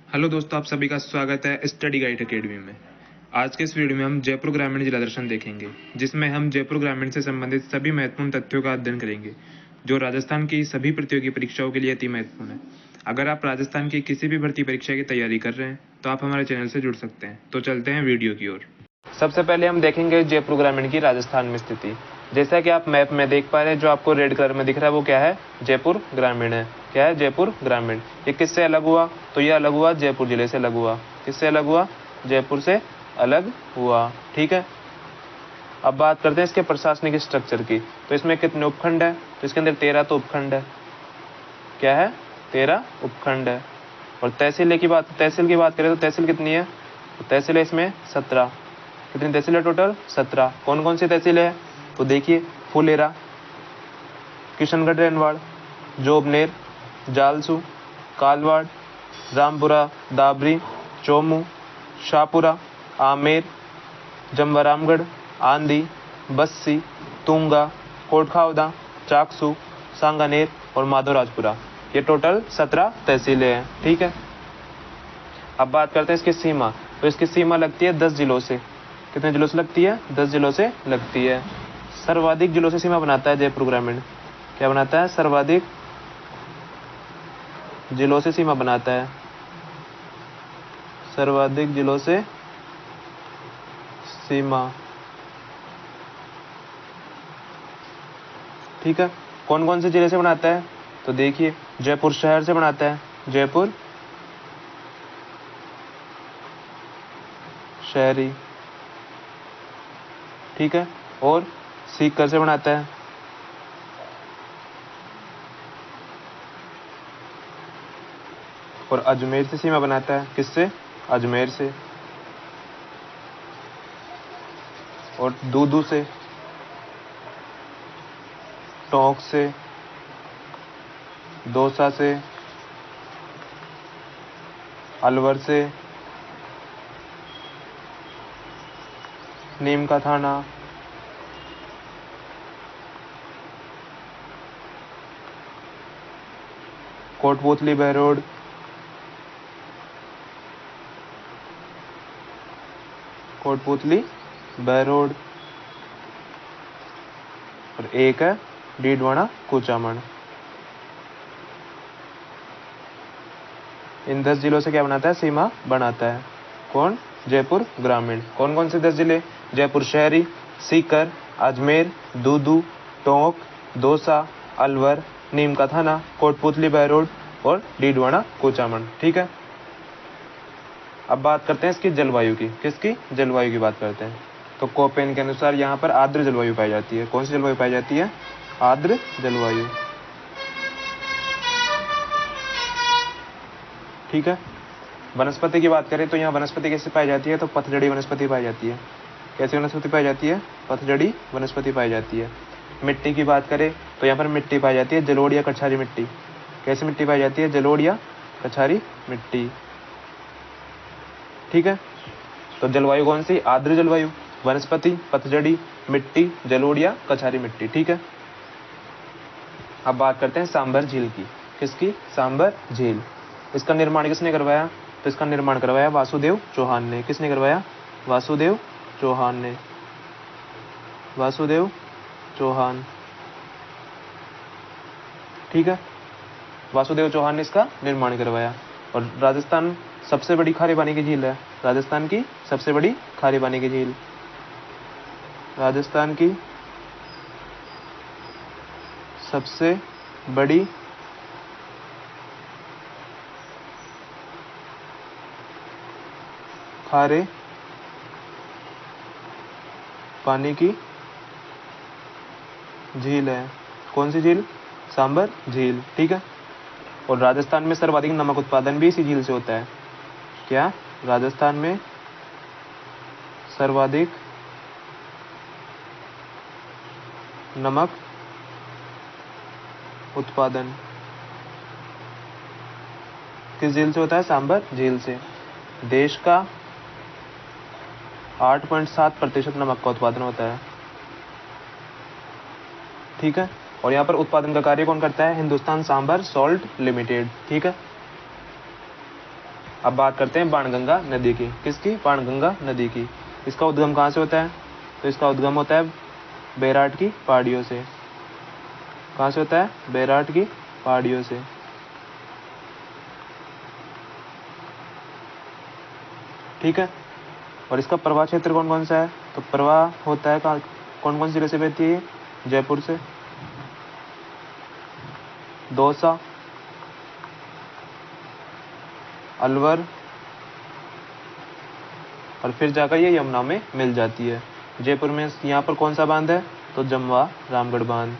Hello दोस्तों, आप सभी का स्वागत है स्टडी गाइड एकेडमी में। आज के इस वीडियो में हम जयपुर ग्रामीण जिला दर्शन देखेंगे, जिसमें हम जयपुर ग्रामीण से संबंधित सभी महत्वपूर्ण तथ्यों का अध्ययन करेंगे, जो राजस्थान की सभी प्रतियोगी परीक्षाओं के लिए अति महत्वपूर्ण है। अगर आप राजस्थान की किसी भी भर्ती परीक्षा की तैयारी कर रहे हैं तो आप हमारे चैनल से जुड़ सकते हैं। तो चलते हैं वीडियो की ओर। सबसे पहले हम देखेंगे जयपुर ग्रामीण की राजस्थान में स्थिति। जैसा कि आप मैप में देख पा रहे हैं, जो आपको रेड कलर में दिख रहा है वो क्या है? जयपुर ग्रामीण है। क्या है? जयपुर ग्रामीण। ये किससे अलग हुआ? तो ये अलग हुआ जयपुर जिले से अलग हुआ। किससे अलग हुआ? जयपुर से अलग हुआ। ठीक है, अब बात करते हैं इसके प्रशासनिक स्ट्रक्चर की। तो इसमें कितने उपखंड है? तो इसके अंदर 13 तो उपखंड है। क्या है? 13 उपखंड है। और तहसील की बात करें तो तहसील कितनी है? तो तहसील है इसमें 17। कितनी तहसील है टोटल? 17। कौन कौन सी तहसील है? तो देखिए, फुलेरा, किशनगढ़ रेनवाड़, जोबनेर, जालसू, कालवाड़, रामपुरा, दाबरी, चोमू, शाहपुरा, आमेर, जमवारामगढ़, आंधी, बस्सी, तुंगा, कोटखावदा, चाकसू, सांगानेर और माधवराजपुरा। ये टोटल 17 तहसीलें हैं। ठीक है, अब बात करते हैं इसकी सीमा। तो इसकी सीमा लगती है 10 जिलों से। कितने जिलों से लगती है? 10 जिलों से लगती है। सर्वाधिक जिलों से सीमा बनाता है जयपुर ग्रामीण। क्या बनाता है? सर्वाधिक जिलों से सीमा बनाता है। सर्वाधिक जिलों से सीमा। ठीक है, कौन कौन से जिले से बनाता है? तो देखिए, जयपुर शहर से बनाता है। जयपुर शहरी। ठीक है, और सीकर से बनाता है। और अजमेर से सीमा बनाता है। किससे? अजमेर से। और दूदू से, टोंक से, दौसा से, अलवर से, नीम का थाना, कोटपूतली बहरोड, कोटपूतली बहरोड, और एक है डीडवाना कुचामन। इन 10 जिलों से क्या बनाता है? सीमा बनाता है। कौन? जयपुर ग्रामीण। कौन कौन से 10 जिले? जयपुर शहरी, सीकर, अजमेर, दूदू, टोंक, दौसा, अलवर, नीम का थाना, कोटपूतली बहरोड और डीडवाना कुचामन। ठीक है, अब बात करते हैं इसकी जलवायु की। किसकी? जलवायु की बात करते हैं। तो कोपेन के अनुसार यहाँ पर आर्द्र जलवायु पाई जाती है। कौन सी जलवायु पाई जाती है? आर्द्र जलवायु। ठीक है, वनस्पति की बात करें तो यहाँ वनस्पति कैसे पाई जाती है? तो पतझड़ी वनस्पति पाई जाती है। कैसी वनस्पति पाई जाती है? पतझड़ी वनस्पति पाई जाती है। मिट्टी की बात करें तो यहाँ पर मिट्टी पाई जाती है जलोढ़ या कछारी मिट्टी। कैसी मिट्टी पाई जाती है? जलोढ़ या कछारी मिट्टी। ठीक है, तो जलवायु कौन सी? आर्द्र जलवायु। वनस्पति, पतझड़ी, मिट्टी, जलोढ़ या कछारी मिट्टी। ठीक है, अब बात करते हैं सांबर झील की। किसकी? सांबर झील। इसका निर्माण किसने करवाया? तो इसका निर्माण करवाया वासुदेव चौहान ने। किसने करवाया? वासुदेव चौहान ने। वासुदेव चौहान। ठीक है, वासुदेव चौहान ने इसका निर्माण करवाया। और राजस्थान सबसे बड़ी खारे पानी की झील है। राजस्थान की सबसे बड़ी खारे पानी की झील। राजस्थान की सबसे बड़ी खारे पानी की झील है। कौन सी झील? सांबर झील। ठीक है, और राजस्थान में सर्वाधिक नमक उत्पादन भी इसी झील से होता है। क्या? राजस्थान में सर्वाधिक नमक उत्पादन किस झील से होता है? सांबर झील से। देश का 8.7% नमक का उत्पादन होता है। ठीक है, और यहाँ पर उत्पादन का कार्य कौन करता है? Hindustan Sambhar salt limited. ठीक है, अब बात करते हैं बाणगंगा नदी की। किसकी? बाणगंगा नदी की। इसका उद्गम कहाँ से होता है? तो इसका उद्गम होता है बैराट की पहाड़ियों से। कहाँ से होता है? बैराट की पहाड़ियों से। ठीक है। और इसका प्रवाह क्षेत्र कौन कौन सा है? तो प्रवाह होता है कहाँ, कौन कौन सी जिले से बहती है? जयपुर से, दौसा, अलवर, और फिर जाकर ये यमुना में मिल जाती है। जयपुर में यहाँ पर कौन सा बांध है? तो जमवा रामगढ़ बांध।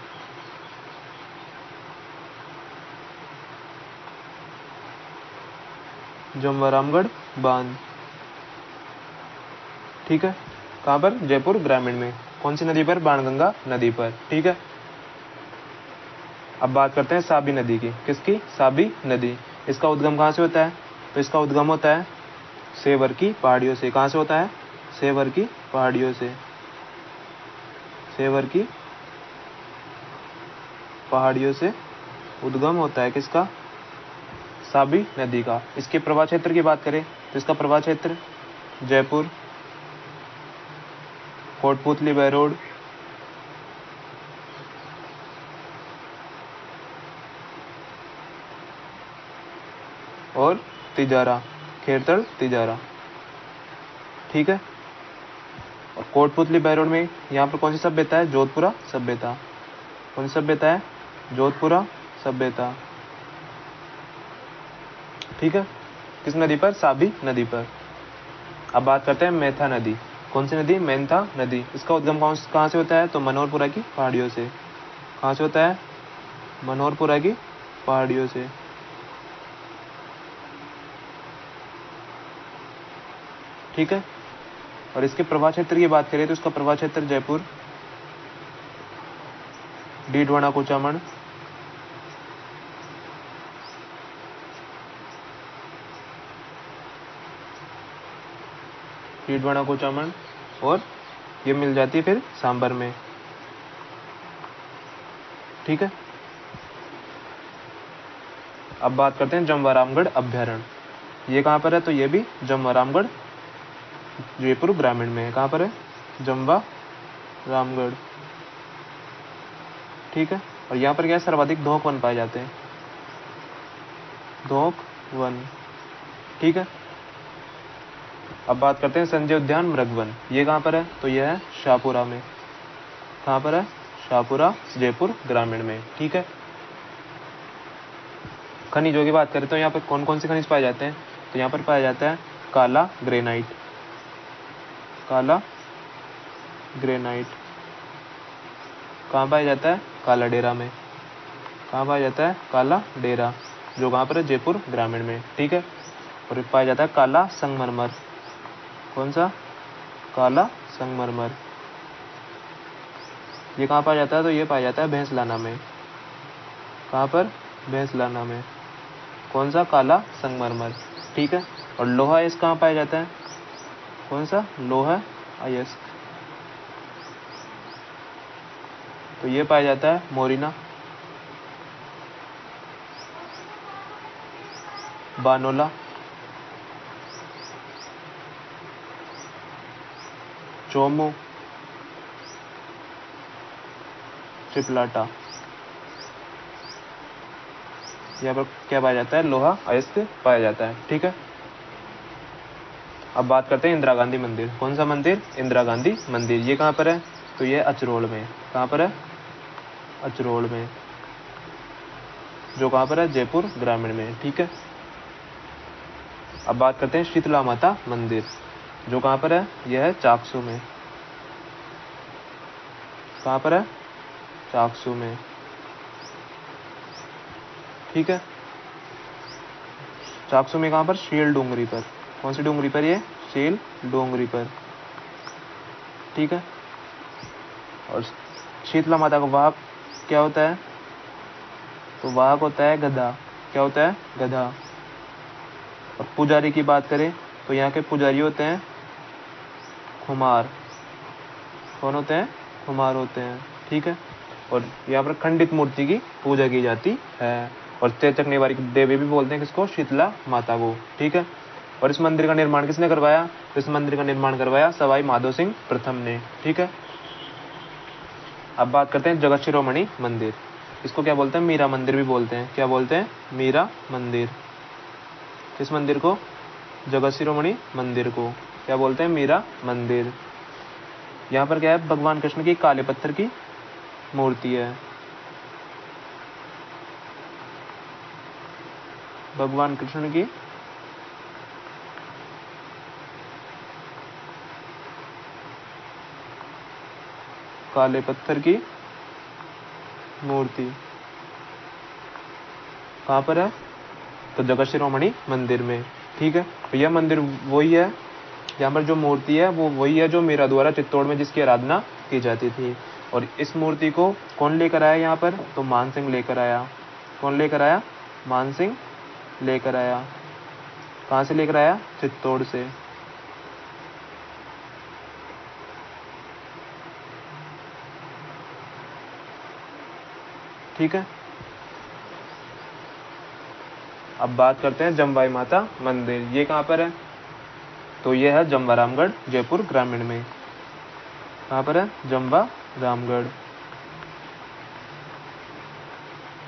जमवा रामगढ़ बांध। ठीक है। कहाँ पर? जयपुर ग्रामीण में। कौन सी नदी पर? बाणगंगा नदी पर। ठीक है। अब बात करते हैं साबी नदी की। किसकी? साबी नदी। इसका उद्गम कहाँ से होता है? तो इसका उद्गम होता है सेवर की पहाड़ियों से। कहाँ से होता है? सेवर की पहाड़ियों से। सेवर की पहाड़ियों से उद्गम होता है किसका? साबी नदी का। इसके प्रवाह क्षेत्र की बात करें तो इसका प्रवाह क्षेत्र जयपुर, कोटपुतली बहरोड, और तिजारा, खेरतड़ तिजारा। ठीक है। और कोटपुतली बहरोड में यहाँ पर कौन सी सभ्यता है? जोधपुरा सभ्यता। कौन सी सभ्यता है? जोधपुरा सभ्यता। ठीक है। किस नदी पर? साबी नदी पर। अब बात करते हैं मेथा नदी। कौन सी नदी? मेथा नदी। इसका उद्गम कहाँ से होता है? तो मनोहरपुरा की पहाड़ियों से। कहाँ से होता है? मनोहरपुरा की पहाड़ियों से। ठीक है। और इसके प्रवाह क्षेत्र की बात करें तो इसका प्रवाह क्षेत्र जयपुर, डीडवाना कुचामन, डीडवाना कुचामन, और ये मिल जाती है फिर सांबर में। ठीक है। अब बात करते हैं जमवा रामगढ़ अभ्यारण्य। ये कहाँ पर है? तो ये भी जमवा रामगढ़ जयपुर ग्रामीण में है। कहाँ पर है? जमवा रामगढ़। ठीक है। और यहाँ पर क्या है? सर्वाधिक धोक वन पाए जाते हैं। धोक वन। ठीक है। अब बात करते हैं संजय उद्यान मृगवन। ये कहाँ पर है? तो यह है शाहपुरा में। कहाँ पर है? शाहपुरा जयपुर ग्रामीण में। ठीक है। खनिजों की बात करें तो यहाँ पर कौन कौन से खनिज पाए जाते हैं? तो यहाँ पर पाया जाता है काला ग्रेनाइट। काला ग्रेनाइट कहाँ पाया जाता है? काला डेरा में। कहाँ पाया जाता है? काला डेरा, जो कहाँ पर है? जयपुर ग्रामीण में। ठीक है। और पाया जाता है काला संगमरमर। कौन सा? काला संगमरमर। ये कहाँ पाया जाता है? तो ये पाया जाता है भैंसलाना में। कहाँ पर? भैंसलाना में। कौन सा? काला संगमरमर। ठीक है। और लोहा अयस्क कहाँ पाया जाता है? कौन सा? लोहा अयस्क। तो ये पाया जाता है मोरिना, बानोला, चोमू, चिपलाटा। यहाँ पर क्या पाया जाता है? लोहा अयस्क पाया जाता है। ठीक है। अब बात करते हैं इंदिरा गांधी मंदिर। कौन सा मंदिर? इंदिरा गांधी मंदिर। ये कहाँ पर है? तो ये अचरोल में। कहाँ पर है? अचरोल में, जो कहाँ पर है? जयपुर ग्रामीण में। ठीक है। अब बात करते हैं शीतला माता मंदिर, जो कहाँ पर है? यह है चाकसू में। कहाँ पर है? चाकसू में। ठीक है। चाकसू में कहाँ पर? शील डोंगरी पर। कौन सी डोंगरी पर? ये शील डोंगरी पर। ठीक है। और शीतला माता का वाहक क्या होता है? तो वाहक होता है गधा। क्या होता है? गधा। और पुजारी की बात करें तो यहाँ के पुजारी होते हैं खुमार। कौन होते हैं? खुमार होते हैं। ठीक है। और यहाँ पर खंडित मूर्ति की पूजा की जाती है। और चेचक निवारी देवी भी बोलते हैं किसको? शीतला माता को। ठीक है। और इस मंदिर का निर्माण किसने करवाया? तो इस मंदिर का निर्माण करवाया सवाई माधो सिंह प्रथम ने। ठीक है, अब बात करते हैं जगत शिरोमणि मंदिर। इसको क्या बोलते हैं? मीरा मंदिर भी बोलते हैं। क्या बोलते हैं? मीरा मंदिर। किस मंदिर को? जगत शिरोमणि मंदिर को क्या बोलते हैं? मीरा मंदिर। यहाँ पर क्या है? भगवान कृष्ण की काले पत्थर की मूर्ति है। भगवान कृष्ण की काले पत्थर की मूर्ति कहाँ पर है? तो जगत शिरोमणि मंदिर में। ठीक है, तो यह मंदिर वही है, यहाँ पर जो मूर्ति है वो वही है जो मीरा द्वारा चित्तौड़ में जिसकी आराधना की जाती थी। और इस मूर्ति को कौन लेकर आया यहाँ पर? तो मान सिंह लेकर आया। कौन लेकर आया? मान सिंह लेकर आया। कहाँ से लेकर आया? चित्तौड़ से। ठीक है, अब बात करते हैं जमवाई माता मंदिर। ये कहाँ पर है? तो ये है जमवा रामगढ़, जयपुर ग्रामीण में। कहाँ पर है? जमवा रामगढ़।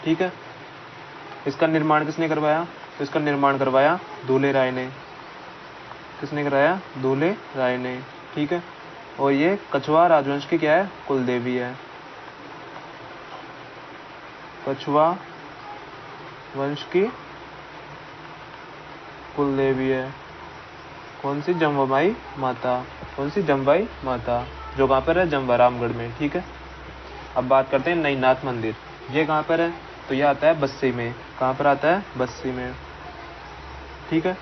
ठीक है, इसका निर्माण किसने करवाया? तो इसका निर्माण करवाया दूल्हे राय ने। किसने कराया? दूल्हे राय ने। ठीक है, और ये कछवा राजवंश की क्या है? कुल देवी है। कछवा वंश की कुल देवी है। कौन सी? जमवाई माता। कौन सी? जमवाई माता, जो कहाँ पर है? जमवा रामगढ़ में। ठीक है, अब बात करते हैं नईनाथ मंदिर। ये कहाँ पर है? तो ये आता है बस्सी में। कहाँ पर आता है? बस्सी में। ठीक है,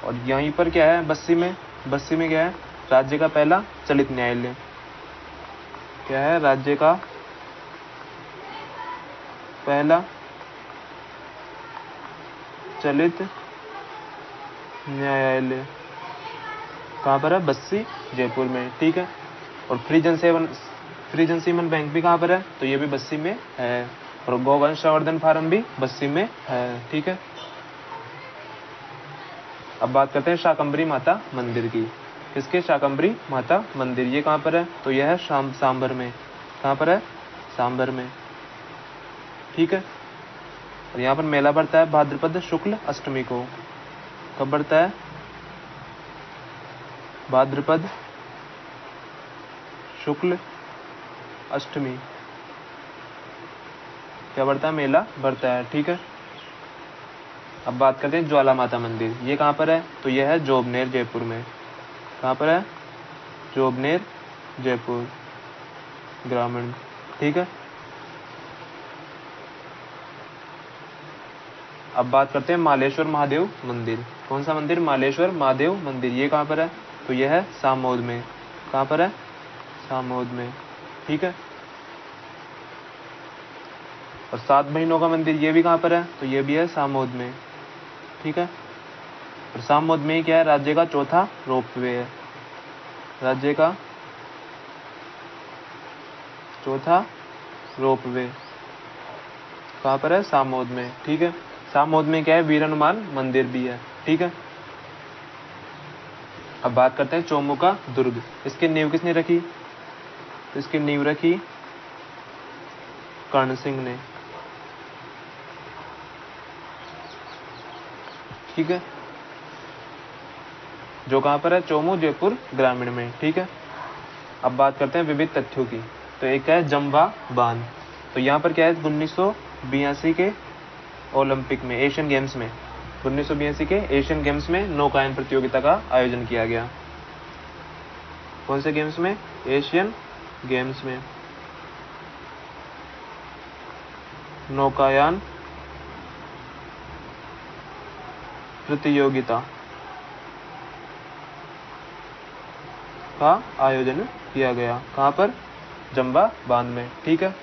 और यहीं पर क्या है? बस्सी में। बस्सी में क्या है? राज्य का पहला चलित न्यायालय। क्या है? राज्य का पहला चलित न्यायालय कहाँ पर है? बस्सी, जयपुर में। ठीक है, और फ्री जन सीमन बैंक भी कहाँ पर है? तो ये भी बस्सी में है। और गौवंश संवर्धन फार्म भी बस्सी में है। ठीक है, अब बात करते हैं शाकंभरी माता मंदिर की। किसके? शाकंभरी माता मंदिर। ये कहाँ पर है? तो यह है सांबर में। कहाँ पर है? सांबर में। ठीक है, और यहाँ पर मेला बढ़ता है भाद्रपद शुक्ल अष्टमी को। कब बढ़ता है? भाद्रपद शुक्ल अष्टमी क्या बढ़ता है? मेला बढ़ता है। ठीक है, अब बात करते हैं ज्वाला माता मंदिर। ये कहाँ पर है? तो यह है जोबनेर, जयपुर में। कहाँ पर है? जोबनेर, जयपुर ग्रामीण। ठीक है, अब बात करते हैं मालेश्वर महादेव मंदिर। कौन सा मंदिर? मालेश्वर महादेव मंदिर। ये कहाँ पर है? तो यह है सामोद में। कहाँ पर है? सामोद में। ठीक है, और 7 महीनों का मंदिर ये भी कहाँ पर है? तो ये भी है सामोद में। ठीक है, और सामोद में क्या है? राज्य का चौथा रोपवे है। राज्य का चौथा रोपवे कहाँ पर है? सामोद में। ठीक है, सामोद में क्या है? वीर हनुमान मंदिर भी है। ठीक है, अब बात करते हैं चौमुखा दुर्ग। इसकी नींव किसने रखी? तो इसकी नींव रखी कर्ण सिंह ने। ठीक है, जो कहाँ पर है? चौमू, जयपुर ग्रामीण में। ठीक है, अब बात करते हैं विविध तथ्यों की। तो एक है जमवा बांध। तो यहाँ पर क्या है? 1982 के ओलंपिक में, एशियन गेम्स में, 1982 के एशियन गेम्स में नौकायन प्रतियोगिता का आयोजन किया गया। कौन से गेम्स में? एशियन गेम्स में नौकायान प्रतियोगिता का आयोजन किया गया। कहाँ पर? जमवा बांध में। ठीक है,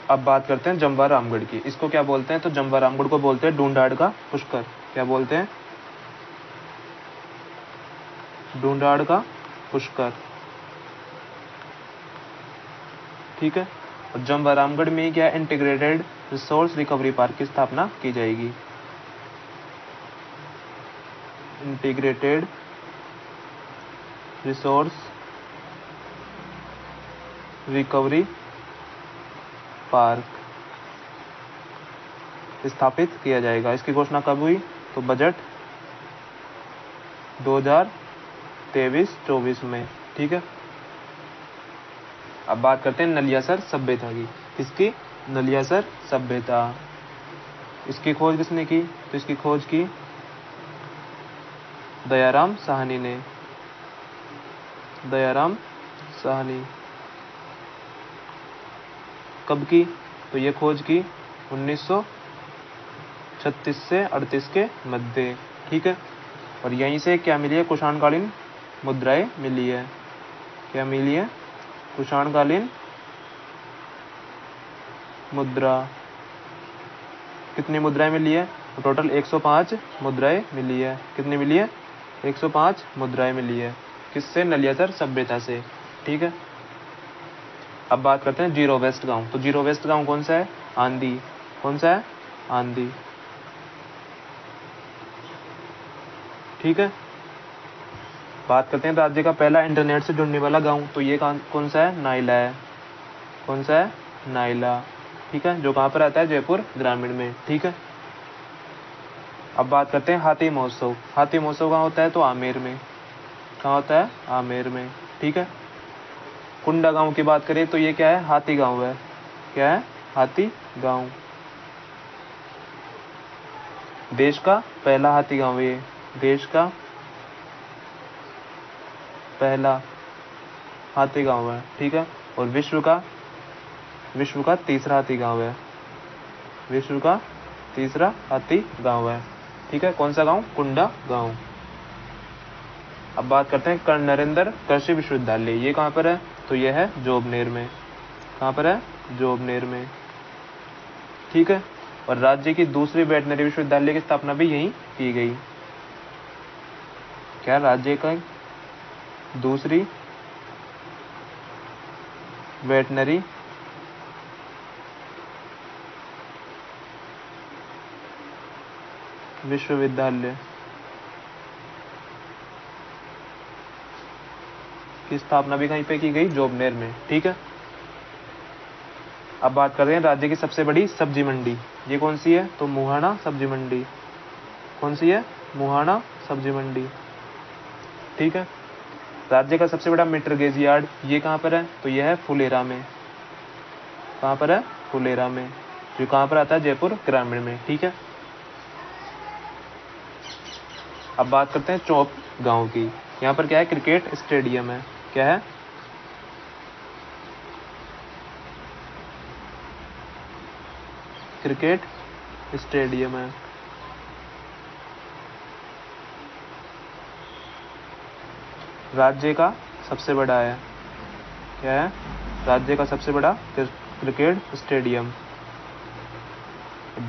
अब बात करते हैं जमवा रामगढ़ की। इसको क्या बोलते हैं? तो जमवा रामगढ़ को बोलते हैं ढूंढाड़ का पुष्कर। क्या बोलते हैं? ढूंढाड़ का पुष्कर। ठीक है, और जमवा रामगढ़ में क्या इंटीग्रेटेड रिसोर्स रिकवरी पार्क की स्थापना की जाएगी। इंटीग्रेटेड रिसोर्स रिकवरी पार्क स्थापित किया जाएगा। इसकी घोषणा कब हुई? तो बजट 2023-24 में। ठीक है, अब बात करते हैं नलियासर सभ्यता की। किसकी? नलियासर सभ्यता। इसकी खोज किसने की? तो इसकी खोज की दयाराम साहनी ने। दयाराम साहनी। कब की? तो ये खोज की 1936 से 38 के मध्य। ठीक है, और यहीं से क्या मिली है? कुषाणकालीन मुद्राएं मिली है। क्या मिली है? कुषाणकालीन मुद्रा। कितनी मुद्राएं मिली है? टोटल 105 मुद्राएं मिली है। कितनी मिली है? 105 मुद्राएं मिली है। किससे? नलियासर सभ्यता से। ठीक है, अब बात करते हैं जीरो वेस्ट गांव। तो जीरो वेस्ट गांव कौन सा है? आंधी। कौन सा है? आंधी। ठीक है, बात करते हैं राज्य का पहला इंटरनेट से जुड़ने वाला गांव। तो ये कौन सा है? नाइला है। कौन सा है? नाइला। ठीक है, जो कहाँ पर आता है? जयपुर ग्रामीण में। ठीक है, अब बात करते हैं हाथी महोत्सव। हाथी महोत्सव कहाँ होता है? तो आमेर में। कहाँ होता है? आमेर में। ठीक है, कुंडा गांव की बात करें तो ये क्या है? हाथी गांव है। क्या है? हाथी गांव। देश का पहला हाथी गांव है ये। देश का पहला हाथी गांव है। ठीक है, और विश्व का तीसरा हाथी गांव है। विश्व का तीसरा हाथी गांव है। ठीक है, कौन सा गांव? कुंडा गांव। अब बात करते हैं कर्ण नरेंद्र कृषि विश्वविद्यालय। ये कहाँ पर है? तो यह है जोबनेर में। कहाँ पर है? जोबनेर में। ठीक है, और राज्य की दूसरी वेटनरी विश्वविद्यालय की स्थापना भी यहीं की गई। क्या? राज्य का दूसरी वेटनरी विश्वविद्यालय की स्थापना भी कहीं पे की गई? जोबनेर में। ठीक है, अब बात करते हैं राज्य की सबसे बड़ी सब्जी मंडी। ये कौन सी है? तो मुहाना सब्जी मंडी। कौन सी है? मुहाना सब्जी मंडी। ठीक है, राज्य का सबसे बड़ा मीटर गेज यार्ड ये कहाँ पर है? तो यह है फुलेरा में। कहाँ पर है? फुलेरा में, जो कहाँ पर आता है? जयपुर ग्रामीण में। ठीक है, अब बात करते हैं चौप गांव की। यहाँ पर क्या है? क्रिकेट स्टेडियम है। क्या है? क्रिकेट स्टेडियम है। राज्य का सबसे बड़ा है। क्या है? राज्य का सबसे बड़ा क्रिकेट स्टेडियम।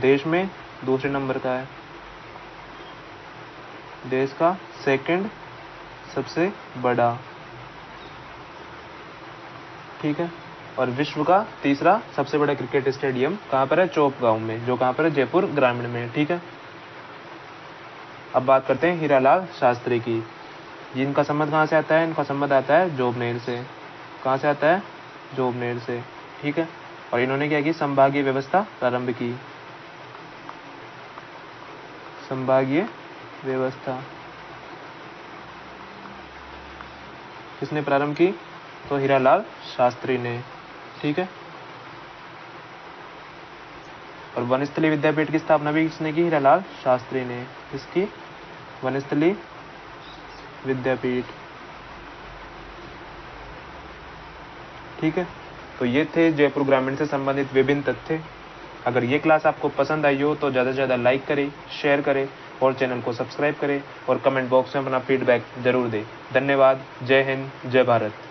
देश में दूसरे नंबर का है। देश का सेकंड सबसे बड़ा। ठीक है, और विश्व का तीसरा सबसे बड़ा क्रिकेट स्टेडियम कहाँ पर है? चौप गांव में, जो कहाँ पर है? जयपुर ग्रामीण में। ठीक है, अब बात करते हैं हीरालाल शास्त्री की। इनका संबंध कहाँ से आता है? इनका संबंध आता है जोबनेर से। कहाँ से आता है? जोबनेर से। ठीक है, और इन्होंने क्या की? संभागीय व्यवस्था प्रारंभ की। संभागीय व्यवस्था किसने प्रारंभ की? तो हीरालाल शास्त्री ने। ठीक है, और वनस्थली विद्यापीठ की स्थापना भी किसने की? हीरालाल शास्त्री ने। किसकी? वनस्थली विद्यापीठ। ठीक है, तो ये थे जयपुर ग्रामीण से संबंधित विभिन्न तथ्य। अगर ये क्लास आपको पसंद आई हो तो ज़्यादा से ज़्यादा लाइक करें, शेयर करें और चैनल को सब्सक्राइब करें और कमेंट बॉक्स में अपना फीडबैक जरूर दें। धन्यवाद। जय हिंद, जय भारत।